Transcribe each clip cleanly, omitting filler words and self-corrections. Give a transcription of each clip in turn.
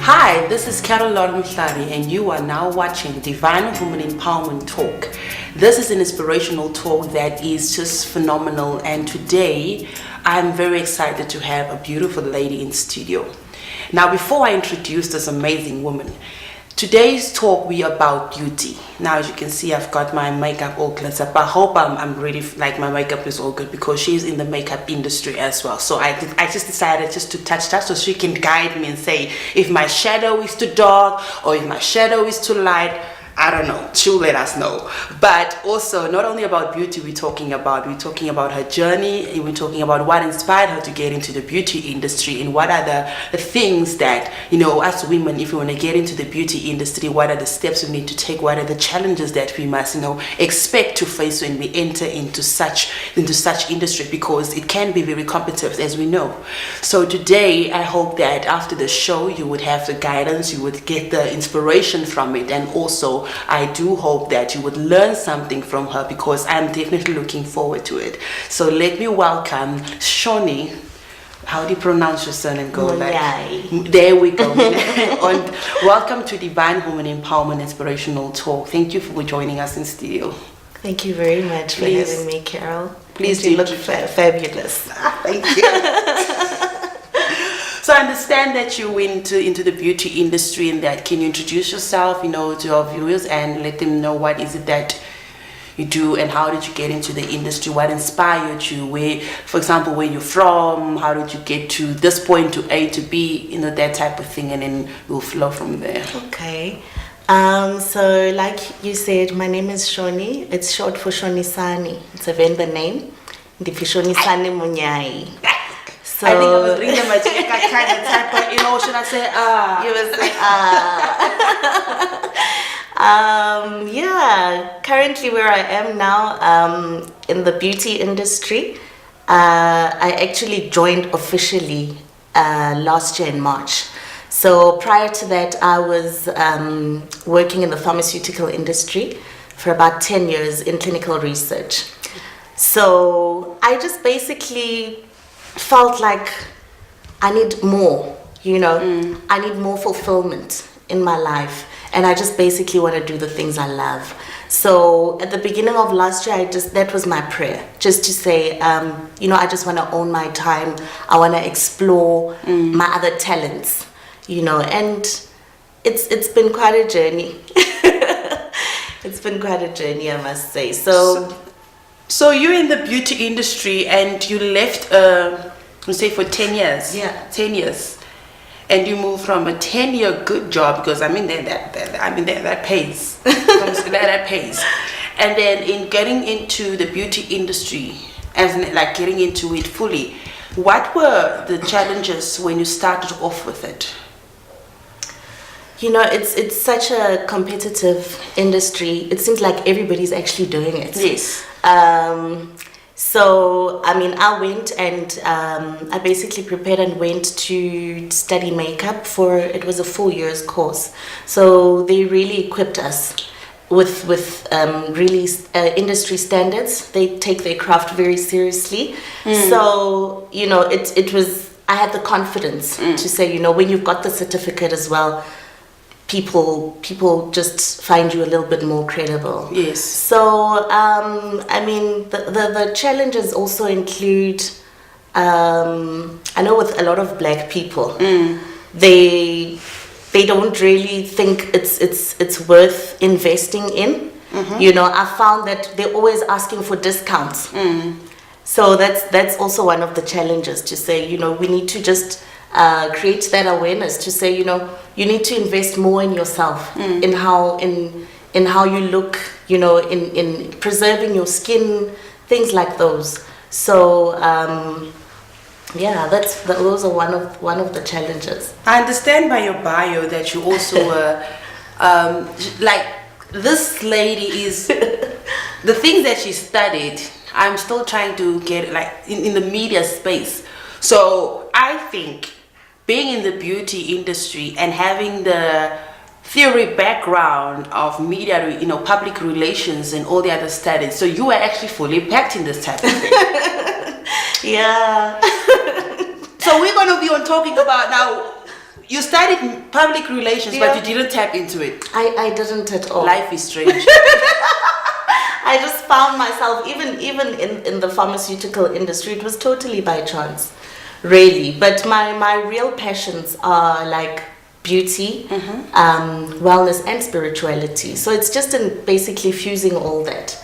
Hi, this is Carol Mhlari and you are now watching Divine Woman Empowerment Talk. This is an inspirational talk that is just phenomenal, and today I'm very excited to have a beautiful lady in studio. Now, before I introduce this amazing woman, today's talk we about beauty. Now, as you can see, I've got my makeup all cleansed up. I hope I'm ready, like my makeup is all good, because she's in the makeup industry as well. So I just decided just to touch that so she can guide me and say if my shadow is too dark or if my shadow is too light. I don't know, she'll let us know. But also, not only about beauty we're talking about her journey, and we're talking about what inspired her to get into the beauty industry, and what are the things that, you know, as women, if we want to get into the beauty industry, what are the steps we need to take, what are the challenges that we must, you know, expect to face when we enter into such industry, because it can be very competitive, as we know. So today, I hope that after the show, you would have the guidance, you would get the inspiration from it, and also I do hope that you would learn something from her, because I'm definitely looking forward to it. So let me welcome Shoni. How do you pronounce your surname? Munyai. There we go. And welcome to Divine Woman Empowerment Inspirational Talk. Thank you for joining us in studio. Thank you very much for having me, Carol. Please you look fabulous. Thank you. So I understand that you went into the beauty industry, and that, can you introduce yourself, you know, to our viewers and let them know what is it that you do and how did you get into the industry? What inspired you? Where, for example, where you're from? How did you get to this point, to A to B? You know, that type of thing, and then we'll flow from there. Okay. So like you said, my name is Shoni. It's short for Shoni Sani. It's a vendor name. Shoni Sani Munyai. So, I think I was reading my kind of type of, you know, should I say You would say yeah, currently where I am now, in the beauty industry, I actually joined officially last year in March. So prior to that, I was working in the pharmaceutical industry for about 10 years in clinical research. So I just basically felt like I need more, you know, I need more fulfillment in my life, and I just basically want to do the things I love. So at the beginning of last year, that was my prayer, just to say, you know, I just want to own my time. I want to explore my other talents, you know, and it's been quite a journey. It's been quite a journey, I must say. So you're in the beauty industry and you left, say for 10 years. Yeah. 10 years. And you moved from a 10-year good job, because that pays. that pays. And then in getting into the beauty industry, like getting into it fully, what were the challenges when you started off with it? You know, it's such a competitive industry. It seems like everybody's actually doing it. Yes. So, I mean, I went and I basically prepared and went to study makeup it was a 4 years course. So they really equipped us with really industry standards. They take their craft very seriously. So, you know, I had the confidence to say, you know, when you've got the certificate as well, people just find you a little bit more credible. Yes. So I mean, the challenges also include, I know with a lot of black people, they don't really think it's worth investing in. You know, I found that they're always asking for discounts. So that's also one of the challenges, to say, you know, we need to just create that awareness, to say, you know, you need to invest more in yourself, in how you look, you know, in preserving your skin, things like those. So yeah, those are one of the challenges. I understand by your bio that you also like, this lady is the things that she studied. I'm still trying to get, like, in the media space. So I think being in the beauty industry and having the theory background of media, you know, public relations and all the other studies, so you were actually fully packed in this type of thing. Yeah. So we're going to be on talking about now You studied public relations, but you didn't tap into it. I didn't at all. Life is strange. I just found myself, even in the pharmaceutical industry, it was totally by chance, really. But my real passions are like beauty, wellness, and spirituality. So it's just in basically fusing all that.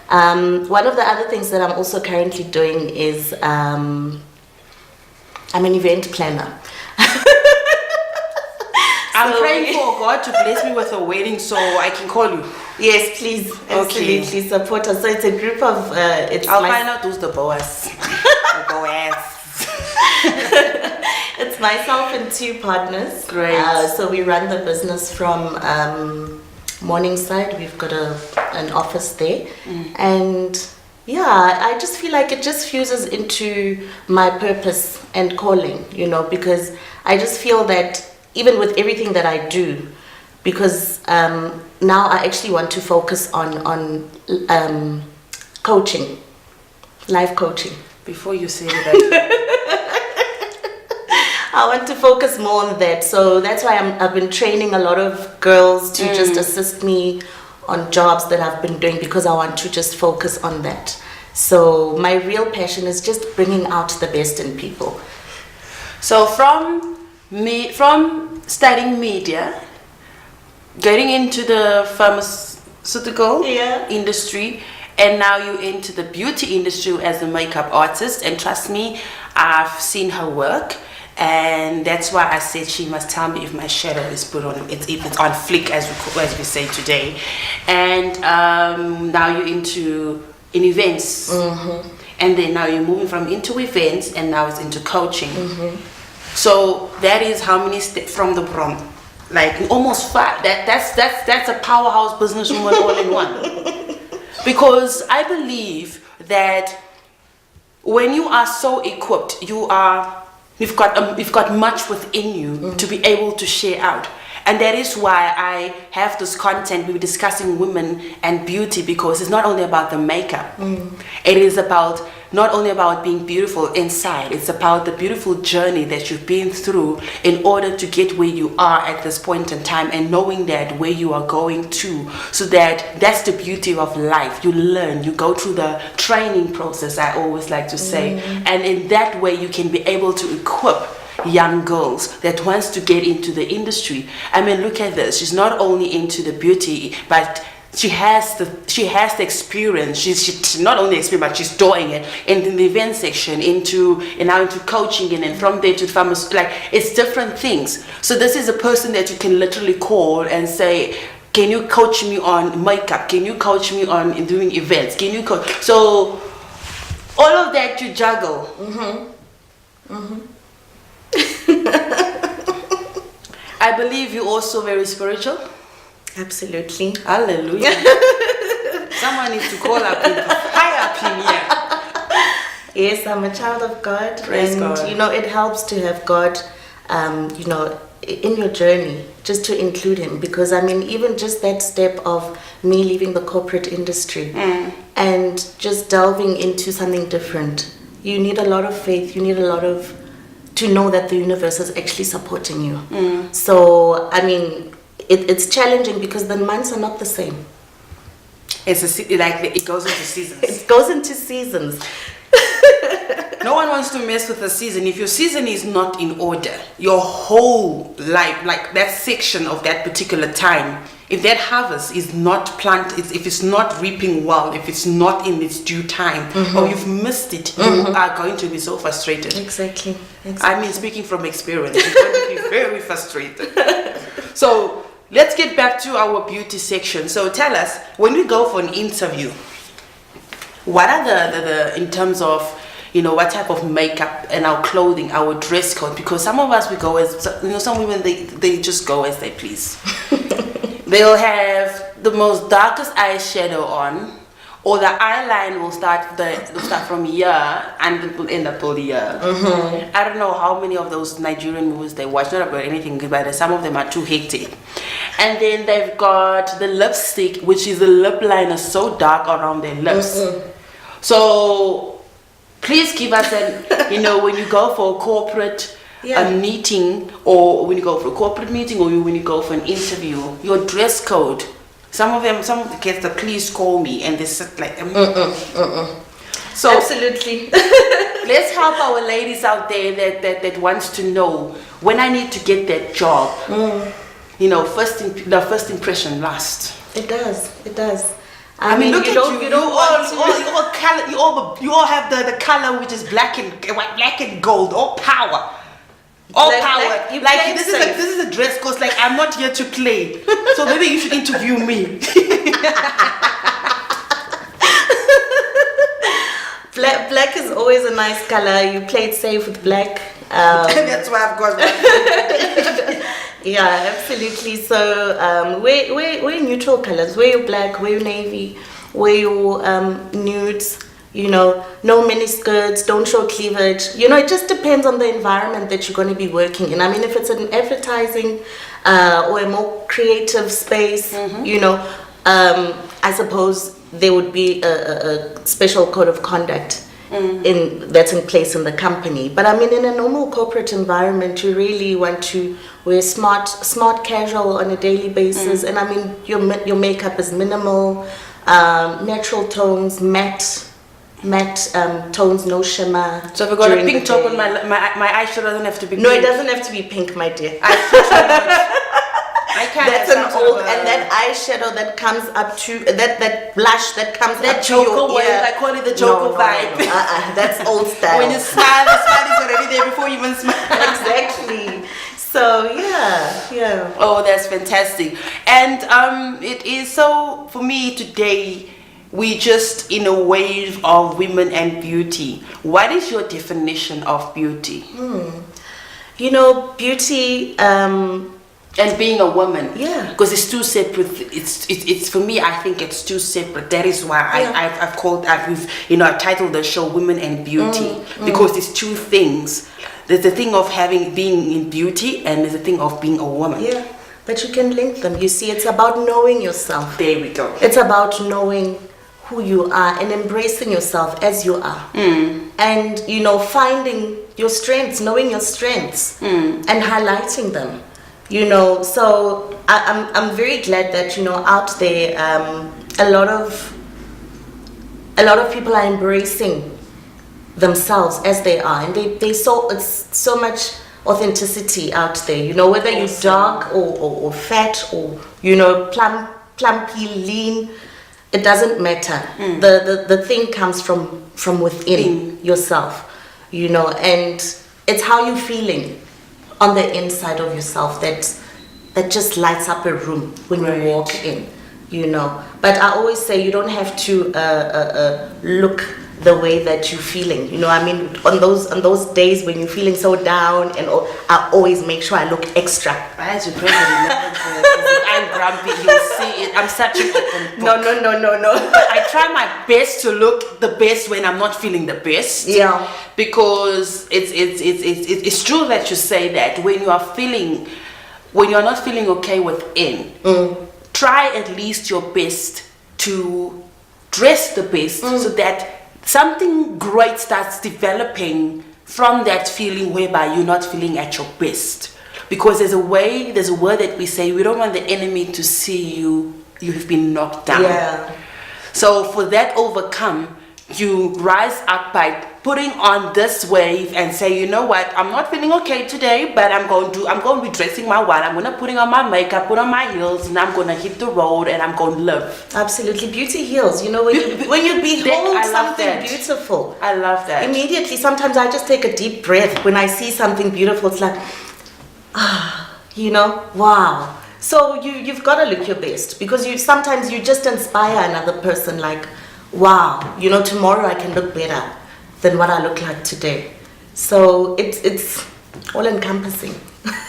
One of the other things that I'm also currently doing is I'm an event planner. I'm praying for God to bless me with a wedding so I can call you. Yes, please. Absolutely support us. So it's a group of I'll find out who's the boss. The boss. It's myself and 2 partners. Great. So we run the business from Morningside. We've got an office there. And yeah, I just feel like it just fuses into my purpose and calling, because I just feel that even with everything that I do, because now I actually want to focus on coaching, life coaching. Before you say that, I want to focus more on that. So that's why I've been training a lot of girls to just assist me on jobs that I've been doing, because I want to just focus on that. So my real passion is just bringing out the best in people. So from studying media, getting into the pharmaceutical industry, and now you're into the beauty industry as a makeup artist. And trust me, I've seen her work, and that's why I said she must tell me if my shadow is put on, if it's on flick, as we say today. And now you're into events, and then now you're moving from into events, and now it's into coaching. So that is how many steps from the prom? Like almost 5. That's a powerhouse businesswoman all in one. Because I believe that when you are so equipped, you've got much within you to be able to share out. And that is why I have this content. We're discussing women and beauty, because it's not only about the makeup. It is not only about being beautiful inside. It's about the beautiful journey that you've been through in order to get where you are at this point in time, and knowing that where you are going to. So that's the beauty of life. You learn, you go through the training process, I always like to say. And in that way, you can be able to equip young girls that wants to get into the industry. I mean, look at this. She's not only into the beauty, but she has the experience. She's not only experienced, but she's doing it in the event section, now into coaching, and then from there to pharmacy. Like, it's different things. So this is a person that you can literally call and say, can you coach me on makeup? Can you coach me on doing events? Can you coach? So all of that you juggle. I believe you're also very spiritual. Absolutely. Hallelujah. Someone needs to call up high up in here. Yes, I'm a child of God. Praise God. It helps to have God, in your journey, just to include Him. Because, I mean, even just that step of me leaving the corporate industry and just delving into something different, you need a lot of faith. You need a lot of to know that the universe is actually supporting you. So, I mean, it's challenging because the months are not the same. It goes into seasons. It goes into seasons. No one wants to mess with the season. If your season is not in order, your whole life, like that section of that particular time, if that harvest is not planted, if it's not reaping well, if it's not in its due time, or you've missed it, you are going to be so frustrated. Exactly. I mean, speaking from experience, you're going to be very frustrated. So let's get back to our beauty section. So tell us, when we go for an interview, what are the in terms of, what type of makeup and our clothing, our dress code? Because some of us, we go as, some women, they just go as they please. They'll have the most darkest eyeshadow on, or the eyeline will start from here and it will end up all here. I don't know how many of those Nigerian movies they watch, not about anything good, but some of them are too hectic. And then they've got the lipstick, which is the lip liner so dark around their lips. So please give us when you go for a corporate Yeah. a meeting, or when you go for a corporate meeting, or when you go for an interview, your dress code. Some of the kids, the please call me, and they sit like. So absolutely. let's help our ladies out there that wants to know when I need to get that job. You know, the first impression lasts. It does. I mean, look you at don't, you. You don't want to. You all have the color which is black and gold. All power. All power. Like this is a dress code. Like I'm not here to play. So maybe you should interview me. Black is always a nice color. You play it safe with black. That's why I've got black. Yeah, absolutely. So wear neutral colors. Wear your black, wear your navy, wear your nudes. You know, no mini skirts, don't show cleavage. You know, it just depends on the environment that you're going to be working in. I mean, if it's an advertising or a more creative space, you know, I suppose there would be a special code of conduct that's in place in the company. But I mean, in a normal corporate environment, you really want to wear smart casual on a daily basis. And I mean, your makeup is minimal, natural tones, matte tones, no shimmer. So if I got a pink top on my eyeshadow doesn't have to be pink. No, it doesn't have to be pink, my dear. I can't. That's an old, and that eyeshadow that comes up to that blush that comes that up to Joker your ear. I call it the Joker vibe. That's old style. When you smile, the smile is already there before you even smile. Exactly. So yeah. Oh, that's fantastic. And it is so for me today. We just in a wave of women and beauty. What is your definition of beauty? You know, beauty. And being a woman, yeah, because it's two separate. It's for me. I think it's two separate. That is why I've titled the show "Women and Beauty" because it's two things. There's the thing of being in beauty, and there's the thing of being a woman. Yeah, but you can link them. You see, it's about knowing yourself. There we go. It's about knowing who you are and embracing yourself as you are, and you know, finding your strengths, knowing your strengths, and highlighting them. You know, so I'm very glad that, you know, out there a lot of people are embracing themselves as they are, and it's so much authenticity out there. You know, whether you're dark or fat or, you know, plumpy, lean, it doesn't matter. The thing comes from within yourself, you know, and it's how you're feeling on the inside of yourself that just lights up a room when you walk in, you know. But I always say you don't have to look the way that you're feeling, you know. I mean, on those days when you're feeling so down, and I always make sure I look extra. I had to pray I'm grumpy. You'll see it. I'm such an open book. No. I try my best to look the best when I'm not feeling the best. Yeah. Because it's true that you say that when you're not feeling okay within, try at least your best to dress the best so that something great starts developing from that feeling whereby you're not feeling at your best. Because there's a word that we say, we don't want the enemy to see you have been knocked down. Yeah. So for that overcome, you rise up by putting on this wave and say, you know what, I'm not feeling okay today, but I'm going to be dressing my while. I'm going to putting on my makeup, put on my heels, and I'm going to hit the road and I'm going to live. Absolutely. Beauty heals. You know, when you behold something beautiful. I love that. Immediately, sometimes I just take a deep breath when I see something beautiful. It's like, you know, wow. So you've got to look your best, because sometimes you just inspire another person, like, wow, you know, tomorrow I can look better than what I look like today. So it's all encompassing.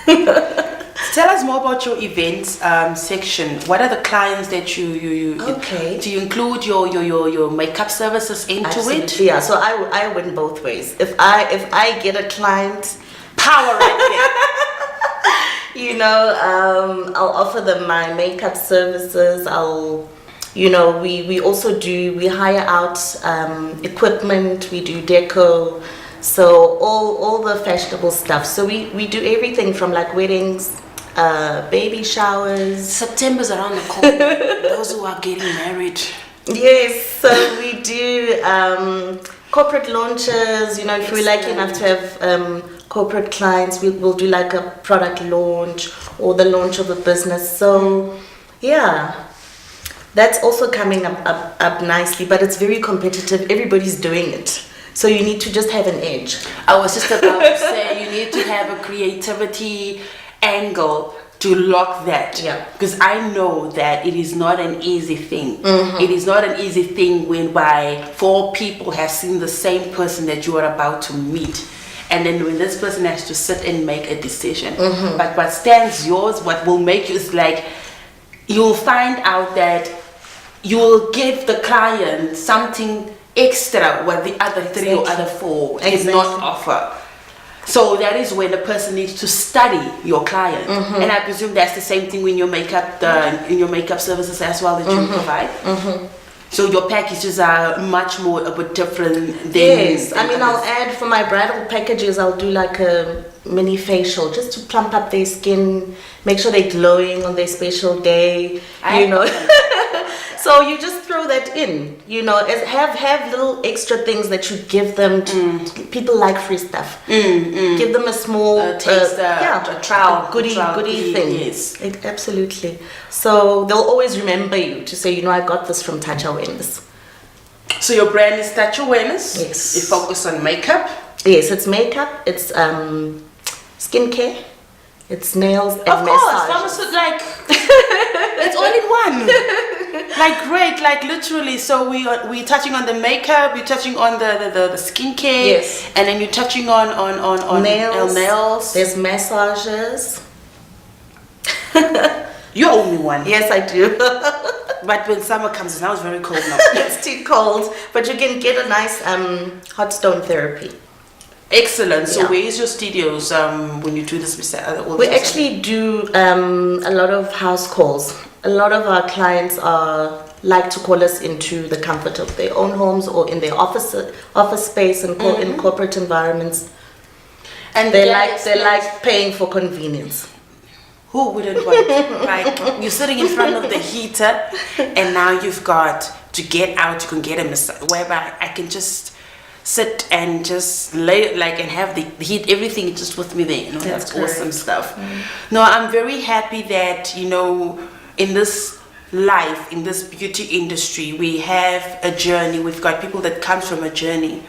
Tell us more about your events section. What are the clients that you okay? Do you include your makeup services into Absolutely, it? yeah. So I win both ways. If I get a client, power right you know, I'll offer them my makeup services. You know, we also we hire out equipment, we do deco. So all the fashionable stuff. So we do everything from like weddings, baby showers. September's around the corner. Those who are getting married. Yes, so we do corporate launches. You know, if we're lucky enough to have corporate clients, we'll do like a product launch or the launch of a business. So yeah, that's also coming up nicely, but it's very competitive. Everybody's doing it. So you need to just have an edge. I was just about to say you need to have a creativity angle to lock that. Yeah. Because I know that it is not an easy thing. Mm-hmm. It is not an easy thing whereby four people have seen the same person that you are about to meet. And then when this person has to sit and make a decision. Mm-hmm. But what stands yours, what will make you is like, you'll find out that you will give the client something extra what the other three or other four did not offer. So that is when the person needs to study your client. Mm-hmm. And I presume that's the same thing when your makeup in your makeup services as well that you provide. Mm-hmm. So your packages are much more a bit different than Yes, I mean, others. I'll add for my bridal packages, I'll do like a mini facial just to plump up their skin, make sure they're glowing on their special day, you know. So you just throw that in, you know, as have little extra things that you give them to people like free stuff. Give them a small taste, a trial, goodie thing. Yes. Absolutely. So they'll always remember you to say, you know, I got this from Touch Awareness. So your brand is Touch Awareness. Yes. You focus on makeup. Yes, it's makeup, it's skincare, it's nails and Of course, massage. pharmaceutical, like it's all in one. Like great, like literally. So we're touching on the makeup, we're touching on the skincare, Yes. and then you're touching on nails. There's massages. You're only one. Yes, I do. But when summer comes, now it's very cold now. It's too cold, but you can get a nice hot stone therapy. Excellent. So Yeah. where is your studios when you do this? We actually do a lot of house calls. A lot of our clients like to call us into the comfort of their own homes or in their office space and in corporate environments. and They like paying for convenience. Who wouldn't want? Like you're sitting in front of the heater, and now you've got to get out. You can get a massage whereby I can just sit and just lay and have the heat, everything just with me there. You know, that's awesome stuff. No, I'm very happy that, you know, in this life, in this beauty industry, we have a journey. We've got people that come from a journey.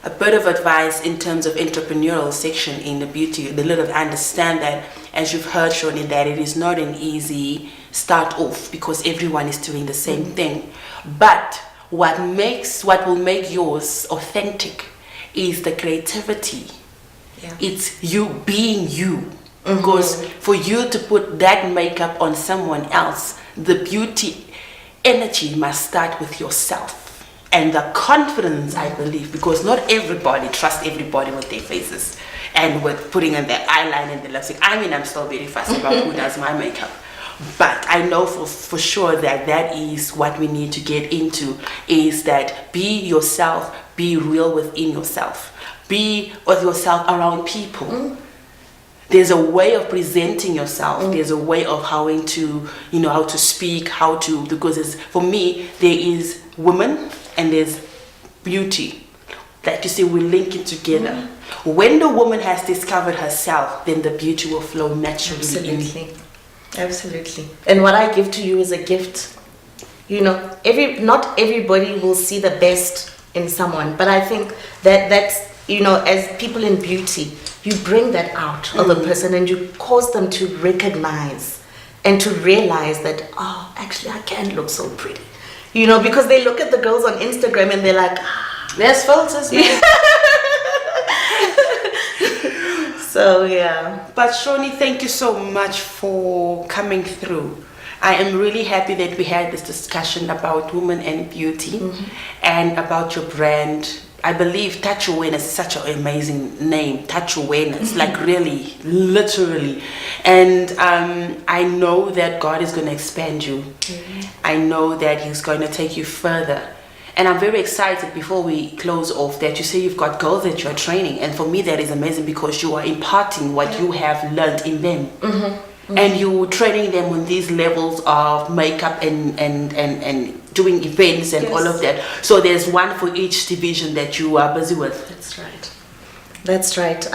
A bit of advice in terms of entrepreneurial section in the beauty, the little understand that, as you've heard, Shoni, that it is not an easy start off because everyone is doing the same thing. But what will make yours authentic is the creativity. Yeah. It's you being you. Because for you to put that makeup on someone else, the beauty energy must start with yourself. And the confidence, I believe, because not everybody trusts everybody with their faces and with putting on their eyeliner and the lipstick. I mean, I'm still very fussy about who does my makeup. But I know for sure that is what we need to get into, is that be yourself, be real within yourself. Be with yourself around people. There's a way of presenting yourself. There's a way of how to speak, because for me, there is women and there's beauty. Like you say, we link it together. When the woman has discovered herself, then the beauty will flow naturally. Absolutely. And what I give to you is a gift. You know, not everybody will see the best in someone, but I think that's, you know, as people in beauty, you bring that out of a person and you cause them to recognize and to realize that, oh, actually I can look so pretty. You know, because they look at the girls on Instagram and they're like, there's filters, man. So yeah. But Shoni, thank you so much for coming through. I am really happy that we had this discussion about women and beauty and about your brand. I believe Touch Awareness is such an amazing name, Touch Awareness, like really, literally. And I know that God is going to expand you. I know that He's going to take you further. And I'm very excited before we close off that you say you've got girls that you're training. And for me, that is amazing because you are imparting what you have learned in them. And you're training them on these levels of makeup and doing events and all of that. So there's one for each division that you are busy with. That's right. That's right.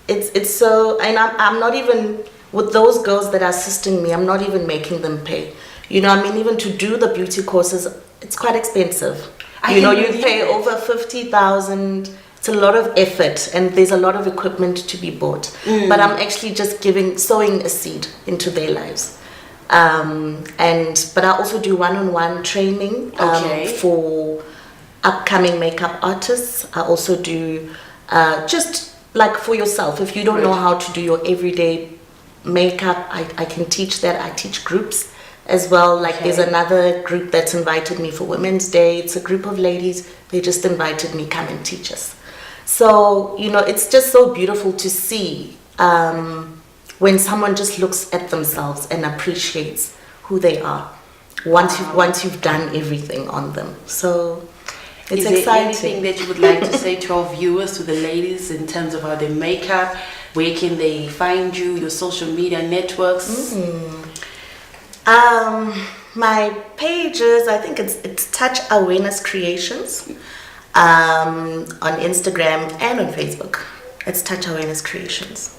It's so, and I'm not even, with those girls that are assisting me, I'm not even making them pay. You know, I mean, even to do the beauty courses, it's quite expensive. You know, you pay over 50,000. It's a lot of effort, and there's a lot of equipment to be bought. But I'm actually just sowing a seed into their lives. But I also do one-on-one training for upcoming makeup artists. I also do just like for yourself. If you don't know how to do your everyday makeup, I can teach that. I teach groups as well. Like there's another group that's invited me for Women's Day. It's a group of ladies. They just invited me, come and teach us. So, you know, it's just so beautiful to see when someone just looks at themselves and appreciates who they are once you've done everything on them. So it's exciting. Is there anything that you would like to say to our viewers, to the ladies, in terms of how they make up? Where can they find you, your social media networks? My pages, I think it's Touch Awareness Creations on Instagram and on Facebook. It's Touch Awareness Creations.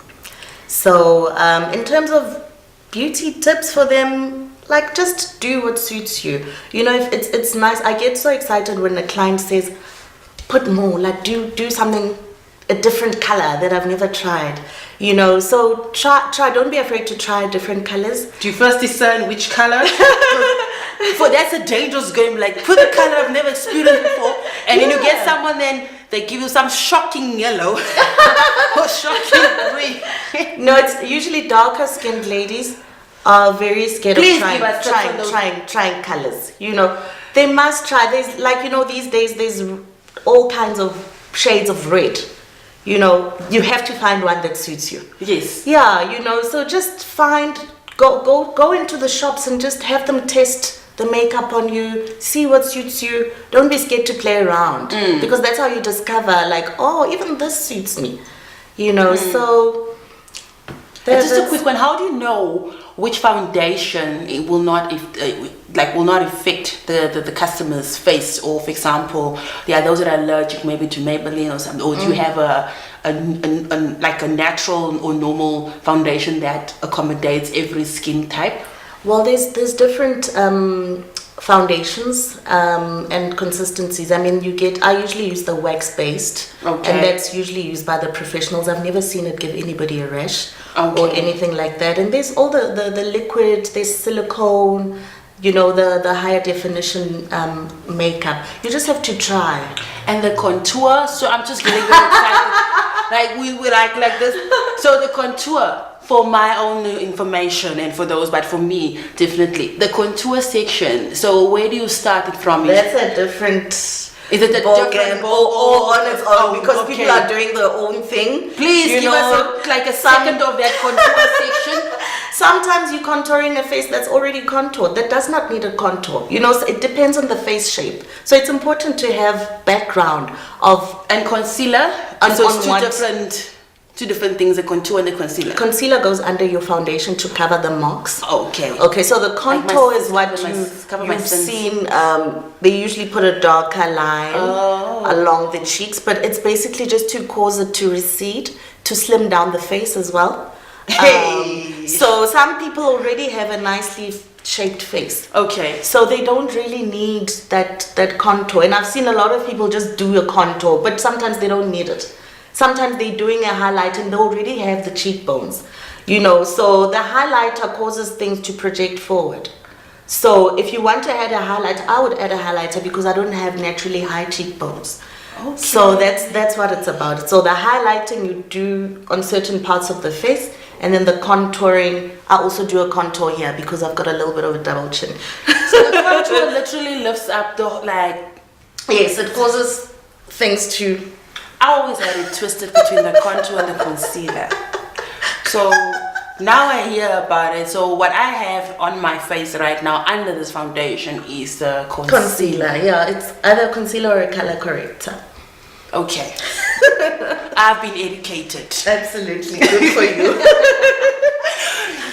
So in terms of beauty tips for them, like just do what suits you. You know, if it's nice. I get so excited when a client says, put more, like do something, a different color that I've never tried. You know, so try. Don't be afraid to try different colors. Do you first discern which color? For that's a dangerous game. Like put a color I've never experienced before, and then you get someone, then they give you some shocking yellow or shocking green. No, it's usually darker skinned ladies are very scared of trying colors. You know, they must try. There's like, you know, these days there's all kinds of shades of red. You know, you have to find one that suits you. Yes. Yeah, you know, so just go into the shops and just have them test the makeup on you, see what suits you. Don't be scared to play around, because that's how you discover, like, oh, even this suits me. You know, so just a quick one. How do you know which foundation it will not affect the customer's face? Or for example, there are those that are allergic maybe to Maybelline or something, or do you have a natural or normal foundation that accommodates every skin type? Well, there's different foundations and consistencies. I mean, I usually use the wax-based, and that's usually used by the professionals. I've never seen it give anybody a rash or anything like that. And there's all the liquid, there's silicone, you know, the higher definition makeup. You just have to try. And the contour, so I'm just getting very excited. Like we like this. So the contour, for my own information and for those, but for me, definitely. The contour section, so where do you start it from? That's a different... Is it a different all on its own, because people are doing their own thing. Please give us a second of that contour section. Sometimes you're contouring a face that's already contoured. That does not need a contour. You know, so it depends on the face shape. So it's important to have background of... And concealer? So it's two different things, the contour and the concealer. Concealer goes under your foundation to cover the marks. Okay, so the contour is what you've seen. They usually put a darker line along the cheeks, but it's basically just to cause it to recede, to slim down the face as well. So some people already have a nicely shaped face. So they don't really need that contour. And I've seen a lot of people just do a contour, but sometimes they don't need it. Sometimes they're doing a highlight and they already have the cheekbones, you know, so the highlighter causes things to project forward. So if you want to add a highlight, I would add a highlighter because I don't have naturally high cheekbones. So that's what it's about. So the highlighting you do on certain parts of the face, and then the contouring, I also do a contour here because I've got a little bit of a double chin. So the contour literally lifts up the, yes, it causes things to... I always had it twisted between the contour and the concealer. So Now I hear about it. So what I have on my face right now under this foundation is the Concealer, yeah, it's either concealer or a color corrector. Okay. I've been educated. Absolutely, good for you.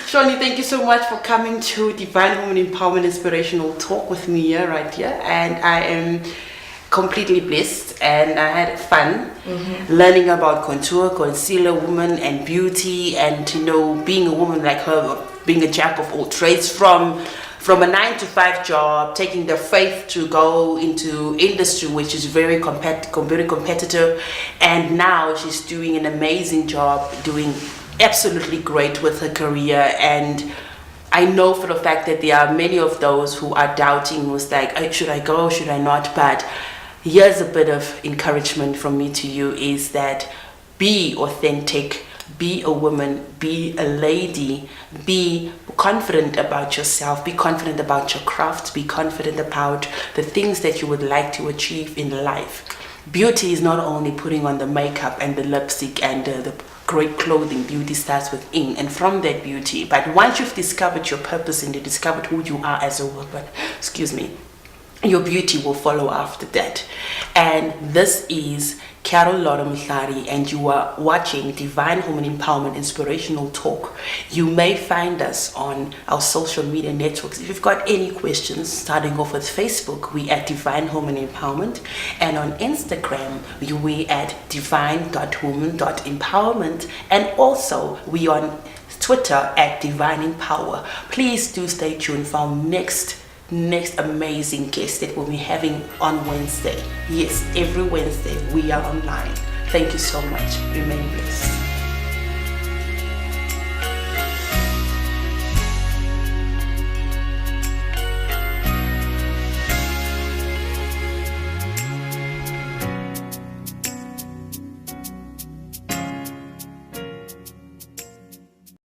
Shoni, thank you so much for coming to Divine Woman Empowerment Inspirational Talk with me here, right here. And I am completely blessed and I had fun learning about contour, concealer, woman and beauty, and being a woman like her, being a jack of all trades, from a 9-to-5 job, taking the faith to go into industry, which is very competitive, and now she's doing an amazing job, doing absolutely great with her career. And I know for the fact that there are many of those who are doubting, was like, should I go, should I not? But here's a bit of encouragement from me to you, is that be authentic, be a woman, be a lady, be confident about yourself, be confident about your craft, be confident about the things that you would like to achieve in life. Beauty is not only putting on the makeup and the lipstick and the great clothing. Beauty starts within, and from that beauty, but once you've discovered your purpose and you discovered who you are as a woman, your beauty will follow after that. And this is Carol Lora Mhlari, and you are watching Divine Woman Empowerment Inspirational Talk. You may find us on our social media networks. If you've got any questions, starting off with Facebook, we at Divine Woman Empowerment, and on Instagram, we at divine.woman.empowerment, and also we on Twitter at Divine Empower. Please do stay tuned for our next amazing guest that we'll be having on Wednesday. Yes, every Wednesday we are online. Thank you so much. Remain blessed.